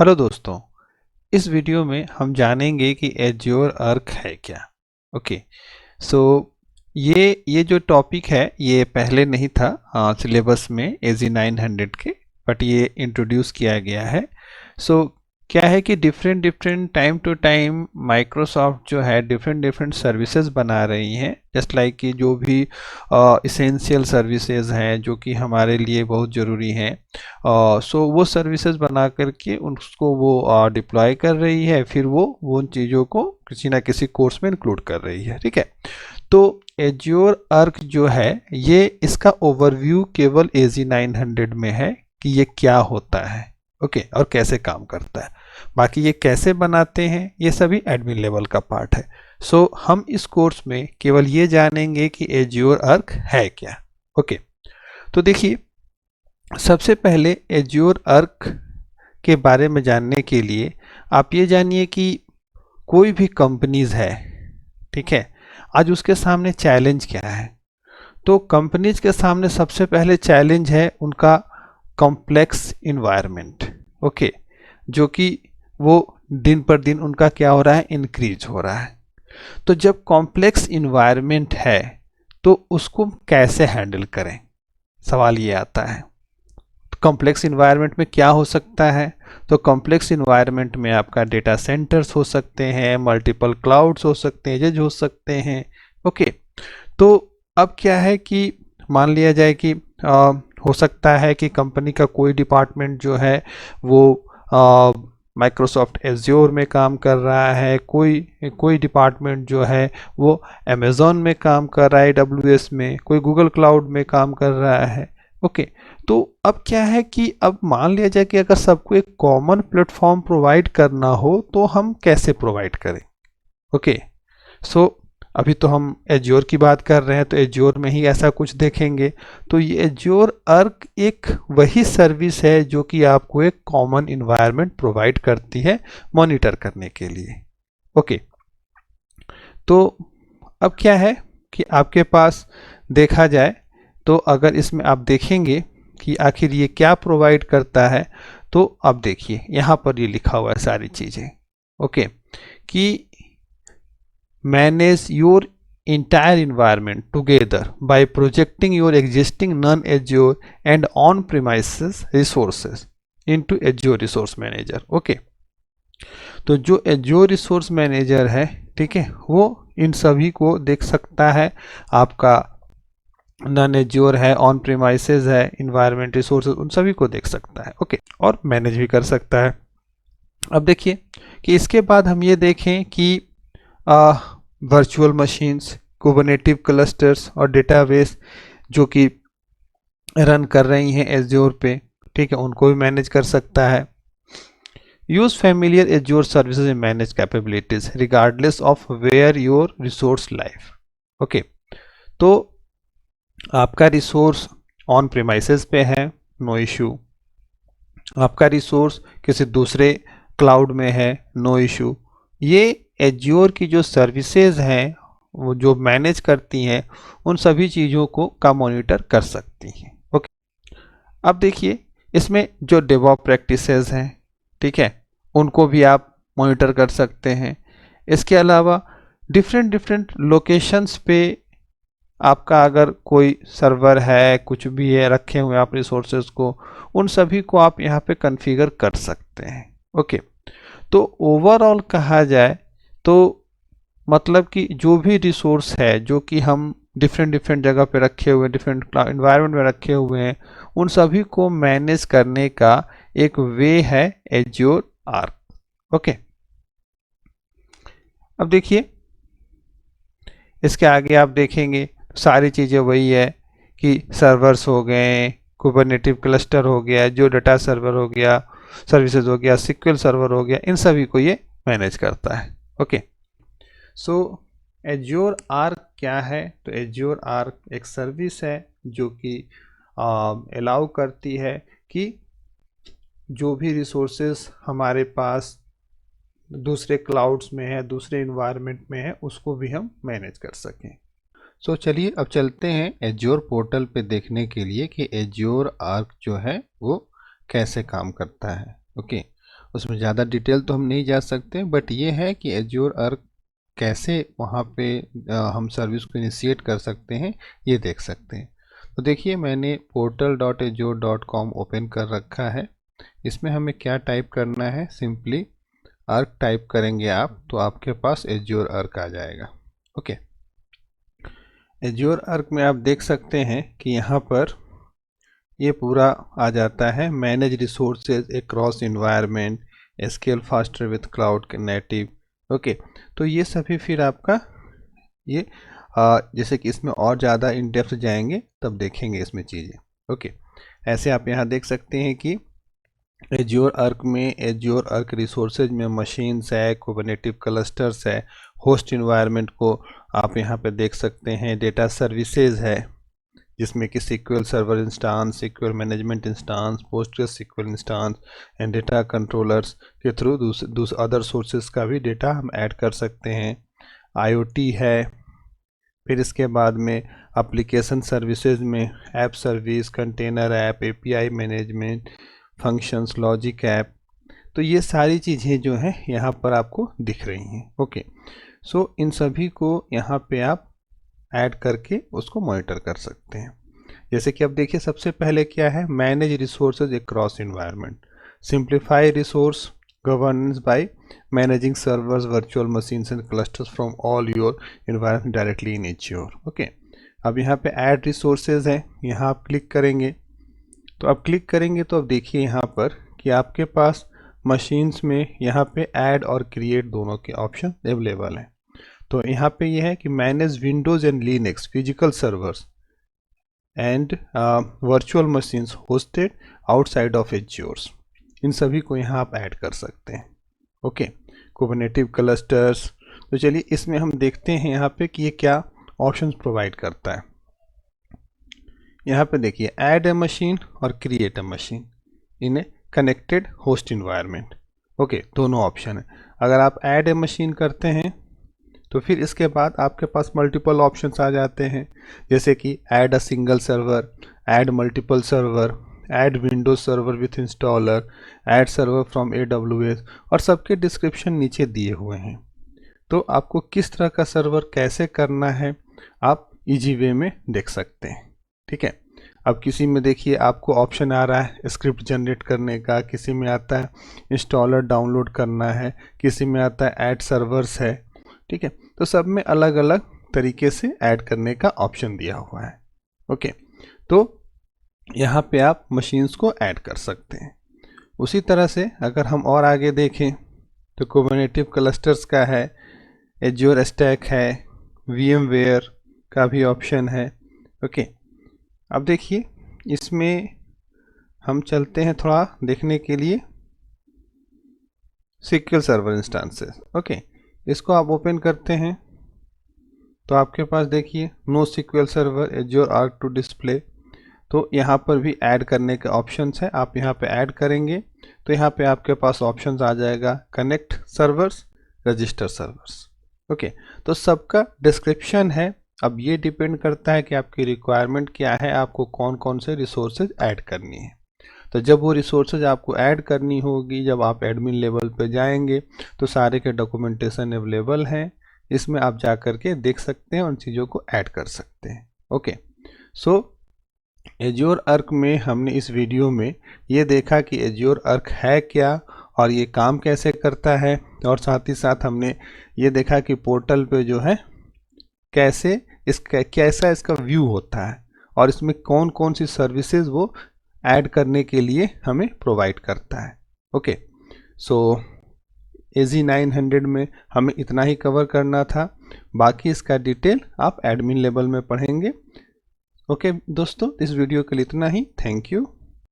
Hello दोस्तों, इस video में हम जानेंगे कि एज्योर अर्क है क्या। ओके, सो ये जो टॉपिक है ये पहले नहीं था सिलेबस में एजी 900 के, बट ये इंट्रोड्यूस किया गया है। सो क्या है कि different different time to time Microsoft जो है डिफरेंट डिफरेंट सर्विसेज बना रही हैं, जस्ट लाइक कि जो भी इसेंशियल सर्विसेज हैं जो कि हमारे लिए बहुत ज़रूरी हैं। सो वो सर्विसेज बना करके उसको वो डिप्लॉय कर रही है, फिर वो उन चीज़ों को किसी ना किसी कोर्स में इंक्लूड कर रही है। ठीक है, तो एज्योर अर्क जो है ये इसका ओवरव्यू केवल एजी 900 में है कि ये क्या होता है। ओके, और कैसे काम करता है। बाकी ये कैसे बनाते हैं ये सभी एडमिन लेवल का पार्ट है। सो हम इस कोर्स में केवल ये जानेंगे कि एज्योर अर्क है क्या। ओके, तो देखिए, सबसे पहले एज्योर अर्क के बारे में जानने के लिए आप ये जानिए कि कोई भी कंपनीज है, ठीक है, आज उसके सामने चैलेंज क्या है। तो कंपनीज के सामने सबसे पहले चैलेंज है उनका कॉम्प्लेक्स इन्वायरमेंट। ओके, जो कि वो दिन पर दिन उनका क्या हो रहा है, इंक्रीज हो रहा है। तो जब कॉम्प्लेक्स इन्वायरमेंट है तो उसको कैसे हैंडल करें, सवाल ये आता है। कॉम्प्लेक्स इन्वायरमेंट में क्या हो सकता है, तो कॉम्प्लेक्स इन्वायरमेंट में आपका डेटा सेंटर्स हो सकते हैं, मल्टीपल क्लाउड्स हो सकते हैं, एजेज हो सकते हैं। ओके, तो अब क्या है कि मान लिया जाए कि हो सकता है कि कंपनी का कोई डिपार्टमेंट जो है वो माइक्रोसॉफ्ट एज्योर में काम कर रहा है, कोई कोई डिपार्टमेंट जो है वो अमेज़ॉन में काम कर रहा है, AWS में, कोई गूगल क्लाउड में काम कर रहा है। ओके, तो अब क्या है कि अब मान लिया जाए कि अगर सबको एक कॉमन प्लेटफॉर्म प्रोवाइड करना हो तो हम कैसे प्रोवाइड करें। ओके, सो अभी तो हम एज्योर की बात कर रहे हैं, तो एज्योर में ही ऐसा कुछ देखेंगे। तो ये एज्योर अर्क एक वही सर्विस है जो कि आपको एक कॉमन इन्वायरमेंट प्रोवाइड करती है मॉनिटर करने के लिए। ओके, तो अब क्या है कि आपके पास देखा जाए तो अगर इसमें आप देखेंगे कि आखिर ये क्या प्रोवाइड करता है, तो अब देखिए यहाँ पर ये लिखा हुआ है सारी चीज़ें। ओके, कि manage your entire environment together by projecting your existing non-Azure and on-premises resources into Azure Resource Manager। Okay, तो जो Azure Resource Manager है, ठीक है, वो इन सभी को देख सकता है। आपका नॉन एज्योर है, ऑन प्रीमाइसेस है, इन्वायरमेंट रिसोर्सेज, उन सभी को देख सकता है। ओके, और मैनेज भी कर सकता है। अब देखिए कि इसके बाद हम ये देखें कि वर्चुअल मशीन्स, कुबरनेटिव क्लस्टर्स और डेटाबेस जो कि रन कर रही हैं एज्योर पे, ठीक है, उनको भी मैनेज कर सकता है। Use familiar Azure services and manage capabilities regardless of where your resource life. Okay, तो आपका रिसोर्स ऑन प्रीमाइसेस पे है, नो इशू। आपका रिसोर्स किसी दूसरे क्लाउड में है, नो इशू। ये एज्योर की जो सर्विसेज हैं वो जो मैनेज करती हैं उन सभी चीज़ों को का मॉनिटर कर सकती हैं। ओके, अब देखिए इसमें जो डेवऑप प्रैक्टिसेस हैं, ठीक है, उनको भी आप मॉनिटर कर सकते हैं। इसके अलावा डिफरेंट डिफरेंट लोकेशंस पे आपका अगर कोई सर्वर है, कुछ भी है, रखे हुए आप रिसोर्सेज को, उन सभी को आप यहाँ पे कॉन्फ़िगर कर सकते हैं। ओके, तो ओवरऑल कहा जाए तो मतलब कि जो भी रिसोर्स है जो कि हम डिफरेंट डिफरेंट जगह पे रखे हुए, डिफरेंट इन्वायरमेंट में रखे हुए हैं, उन सभी को मैनेज करने का एक वे है एज्योर आर्क। ओके, अब देखिए इसके आगे आप देखेंगे सारी चीज़ें वही है कि सर्वर्स हो गए, कुबरनेटिव क्लस्टर हो गया, जो डाटा सर्वर हो गया, सर्विसेज हो गया, सिक्वल सर्वर हो गया, इन सभी को ये मैनेज करता है। ओके, सो एज्योर आर्क क्या है, तो एज्योर आर्क एक सर्विस है जो कि अलाउ करती है कि जो भी रिसोर्सेस हमारे पास दूसरे क्लाउड्स में है, दूसरे इन्वायरमेंट में है, उसको भी हम मैनेज कर सकें। सो चलिए अब चलते हैं एज्योर पोर्टल पे देखने के लिए कि एज्योर आर्क जो है वो कैसे काम करता है। ओके, उसमें ज़्यादा डिटेल तो हम नहीं जा सकते, बट ये है कि एज्योर अर्क कैसे वहाँ पे हम सर्विस को इनिशिएट कर सकते हैं, ये देख सकते हैं। तो देखिए मैंने portal.azure.com ओपन कर रखा है। इसमें हमें क्या टाइप करना है, सिंपली अर्क टाइप करेंगे आप तो आपके पास एज्योर अर्क आ जाएगा। ओके, एज्योर अर्क में आप देख सकते हैं कि यहाँ पर ये पूरा आ जाता है, manage resources across environment, scale faster with cloud native. Okay, तो ये सभी फिर आपका ये जैसे कि इसमें और ज़्यादा इन डेप्थ जाएंगे तब देखेंगे इसमें चीज़ें। ओके, ऐसे आप यहाँ देख सकते हैं कि एज्योर अर्क में एज्योर अर्क रिसोर्सेज में मशीन्स है, कुबरनेटिव क्लस्टर्स है, होस्ट इन्वायरमेंट को आप यहाँ पे देख सकते हैं, डेटा सर्विसेज है जिसमें कि SQL server instance, SQL management instance, PostgreSQL instance and data controllers के थ्रू अदर सोर्सेज का भी डेटा हम ऐड कर सकते हैं। IoT है, फिर इसके बाद में एप्लीकेशन सर्विसेज में app service, container app, API management, functions, logic app. तो ये सारी चीज़ें जो हैं यहाँ पर आपको दिख रही हैं। ओके, सो इन सभी को यहाँ पे आप ऐड करके उसको मॉनिटर कर सकते हैं। जैसे कि अब देखिए सबसे पहले क्या है, manage resources across environment, simplify resource governance by managing servers, virtual machines and clusters from all your environment directly in Azure. Okay, अब यहाँ पे ऐड रिसोर्सेज है, यहाँ आप क्लिक करेंगे तो अब क्लिक करेंगे तो अब देखिए यहाँ पर कि आपके पास मशीन्स में यहाँ पे ऐड और क्रिएट दोनों के ऑप्शन अवेलेबल हैं। तो यहाँ पे ये है कि manage Windows and Linux physical servers and virtual machines hosted outside of Azure, इन सभी को यहाँ आप ऐड कर सकते हैं। Okay, Kubernetes clusters. तो चलिए इसमें हम देखते हैं यहाँ पे कि ये क्या ऑप्शंस प्रोवाइड करता है। यहाँ पे देखिए ऐड ए मशीन और create a machine in A connected host environment. Okay, दोनों ऑप्शन है। अगर आप ऐड ए मशीन करते हैं तो फिर इसके बाद आपके पास मल्टीपल ऑप्शंस आ जाते हैं, जैसे कि add a single server, add multiple server, add Windows server with installer, add server from AWS, और सबके डिस्क्रिप्शन नीचे दिए हुए हैं। तो आपको किस तरह का सर्वर कैसे करना है आप इजी वे में देख सकते हैं। ठीक है, अब किसी में देखिए आपको ऑप्शन आ रहा है स्क्रिप्ट जनरेट करने का, किसी में आता है इंस्टॉलर डाउनलोड करना है, किसी में आता है ऐड सर्वर्स है। ठीक है, तो सब में अलग अलग तरीके से ऐड करने का ऑप्शन दिया हुआ है। ओके, तो यहाँ पे आप मशीन्स को ऐड कर सकते हैं। उसी तरह से अगर हम और आगे देखें तो कुबरनेटिव क्लस्टर्स का है, एज्योर स्टैक है, VMware का भी ऑप्शन है। ओके, अब देखिए इसमें हम चलते हैं थोड़ा देखने के लिए SQL सर्वर इंस्टांसेस। ओके, इसको आप ओपन करते हैं तो आपके पास देखिए no SQL server Azure Arc to display. तो यहाँ पर भी ऐड करने के ऑप्शंस है, आप यहाँ पे ऐड करेंगे तो यहाँ पे आपके पास ऑप्शंस आ जाएगा connect servers, register servers. Okay, तो सबका डिस्क्रिप्शन है। अब ये डिपेंड करता है कि आपकी रिक्वायरमेंट क्या है, आपको कौन कौन से रिसोर्सेज ऐड करनी है। तो जब वो रिसोर्सेज आपको ऐड करनी होगी, जब आप एडमिन लेवल पे जाएंगे तो सारे के डॉक्यूमेंटेशन अवेलेबल हैं, इसमें आप जा कर के देख सकते हैं, उन चीज़ों को ऐड कर सकते हैं। ओके, सो एज्योर अर्क में हमने इस वीडियो में ये देखा कि एज्योर अर्क है क्या और ये काम कैसे करता है, और साथ ही साथ हमने ये देखा कि पोर्टल पे जो है कैसे कैसा इसका व्यू होता है और इसमें कौन कौन सी सर्विसेज वो ऐड करने के लिए हमें प्रोवाइड करता है। ओके, सो AZ900 में हमें इतना ही कवर करना था, बाकी इसका डिटेल आप एडमिन लेवल में पढ़ेंगे। ओके दोस्तों, इस वीडियो के लिए इतना ही। Thank you.